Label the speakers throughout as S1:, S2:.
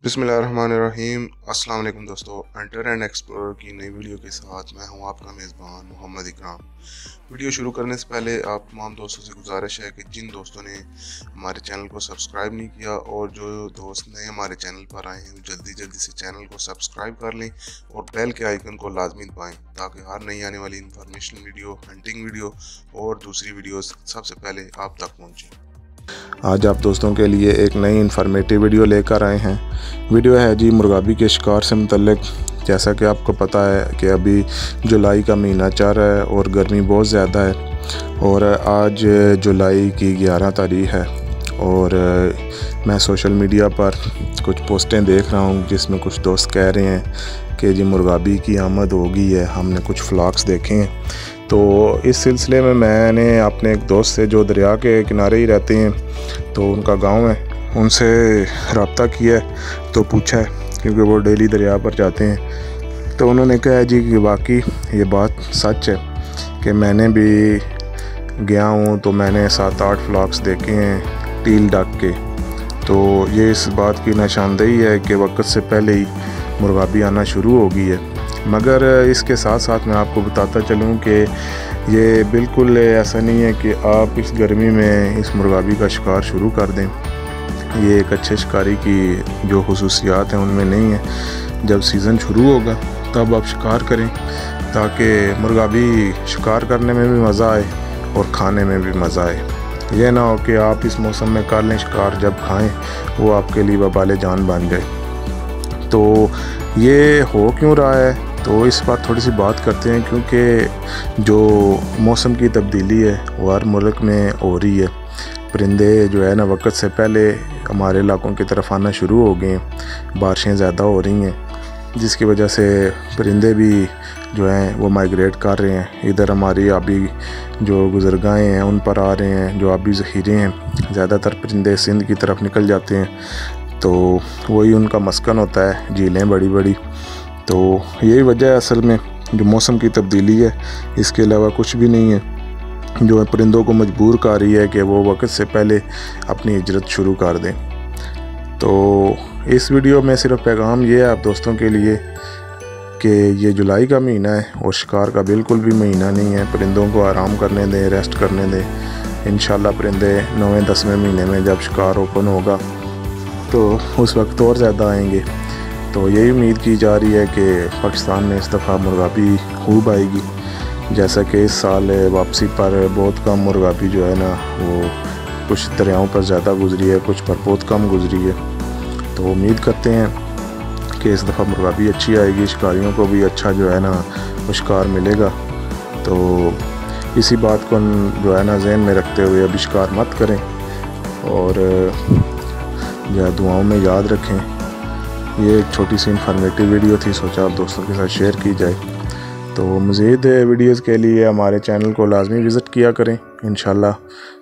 S1: बिस्मिल्लाहिर्रहमानिर्रहीम। अस्सलाम वालेकुम दोस्तों, हंटर एंड एक्सप्लोरर की नई वीडियो के साथ मैं हूं आपका मेज़बान मोहम्मद इकराम। वीडियो शुरू करने से पहले आप तमाम दोस्तों से गुजारिश है कि जिन दोस्तों ने हमारे चैनल को सब्सक्राइब नहीं किया और जो दोस्त नए हमारे चैनल पर आए हैं जल्दी से चैनल को सब्सक्राइब कर लें और बेल के आइकन को लाजमी दबाएं ताकि हर नई आने वाली इंफॉर्मेशन वीडियो, हंटिंग वीडियो और दूसरी वीडियोस सबसे पहले आप तक पहुँचें।
S2: आज आप दोस्तों के लिए एक नई इन्फॉर्मेटिव वीडियो लेकर आए हैं। वीडियो है जी मुर्गाबी के शिकार से मुतल्लिक। जैसा कि आपको पता है कि अभी जुलाई का महीना चल रहा है और गर्मी बहुत ज़्यादा है और आज जुलाई की 11 तारीख है और मैं सोशल मीडिया पर कुछ पोस्टें देख रहा हूँ जिसमें कुछ दोस्त कह रहे हैं कि जी मुर्गाबी की आमद हो गई है। हमने कुछ फ्लॉक्स देखे हैं, तो इस सिलसिले में मैंने अपने एक दोस्त से जो दरिया के किनारे ही रहते हैं, तो उनका गांव है, उनसे रब्ता किया है तो पूछा है क्योंकि वो डेली दरिया पर जाते हैं। तो उन्होंने कहा जी कि वाकई ये बात सच है कि मैंने भी गया हूँ तो मैंने 7-8 फ्लॉक्स देखे हैं टील डक के। तो ये इस बात की निशानदेही है कि वक्त से पहले ही मुर्गाबी आना शुरू हो गई है। मगर इसके साथ साथ मैं आपको बताता चलूँ कि ये बिल्कुल ऐसा नहीं है कि आप इस गर्मी में इस मुर्गाबी का शिकार शुरू कर दें। ये एक अच्छे शिकारी की जो खुसूसियात हैं उनमें नहीं है। जब सीज़न शुरू होगा तब आप शिकार करें ताकि मुर्गाबी शिकार करने में भी मज़ा आए और खाने में भी मज़ा आए। यह ना हो कि आप इस मौसम में कर लें शिकार, जब खाएँ वो आपके लिए वबाल जान बन जाए। तो ये हो क्यों रहा है, तो इस पर थोड़ी सी बात करते हैं क्योंकि जो मौसम की तब्दीली है वो हर मुल्क में हो रही है। परिंदे जो है ना वक्त से पहले हमारे इलाकों की तरफ आना शुरू हो गए हैं, बारिशें ज़्यादा हो रही हैं जिसकी वजह से परिंदे भी जो हैं वो माइग्रेट कर रहे हैं। इधर हमारी आबी जो गुज़रगाहें हैं उन पर आ रहे हैं, जो आबी ज़ख़ीरे हैं। ज़्यादातर परिंदे सिंध की तरफ निकल जाते हैं, तो वही उनका मस्कन होता है, झीलें बड़ी बड़ी। तो यही वजह है असल में जो मौसम की तब्दीली है, इसके अलावा कुछ भी नहीं है जो परिंदों को मजबूर कर रही है कि वो वक्त से पहले अपनी हिजरत शुरू कर दें। तो इस वीडियो में सिर्फ पैगाम ये है आप दोस्तों के लिए कि ये जुलाई का महीना है और शिकार का बिल्कुल भी महीना नहीं है। परिंदों को आराम करने दें, रेस्ट करने दें। इंशाल्लाह परिंदे 9वें-10वें महीने में जब शिकार ओपन होगा तो उस वक्त और ज़्यादा आएंगे। तो यही उम्मीद की जा रही है कि पाकिस्तान में इस दफ़ा मुर्गाबी खूब आएगी। जैसा कि इस साल वापसी पर बहुत कम मुर्गाबी जो है ना वो कुछ दरियाओं पर ज़्यादा गुजरी है, कुछ पर बहुत कम गुजरी है। तो उम्मीद करते हैं कि इस दफ़ा मुर्गाबी अच्छी आएगी, शिकारियों को भी अच्छा जो है ना वो शिकार मिलेगा। तो इसी बात को जो है ना ज़हन में रखते हुए अभी शिकार मत करें और या दुआओं में याद रखें। ये एक छोटी सी इन्फॉर्मेटिव वीडियो थी, सोचा आप दोस्तों के साथ शेयर की जाए। तो मज़ीद वीडियोस के लिए हमारे चैनल को लाजमी विज़िट किया करें। इंशाल्लाह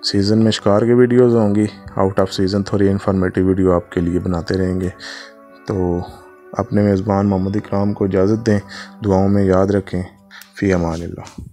S2: सीज़न में शिकार की वीडियोस होंगी, आउट ऑफ सीज़न थोड़ी इन्फॉर्मेटिव वीडियो आपके लिए बनाते रहेंगे। तो अपने मेज़बान मोहम्मद इकराम को इजाज़त दें, दुआओं में याद रखें। फ़ी अमानिल्लाह।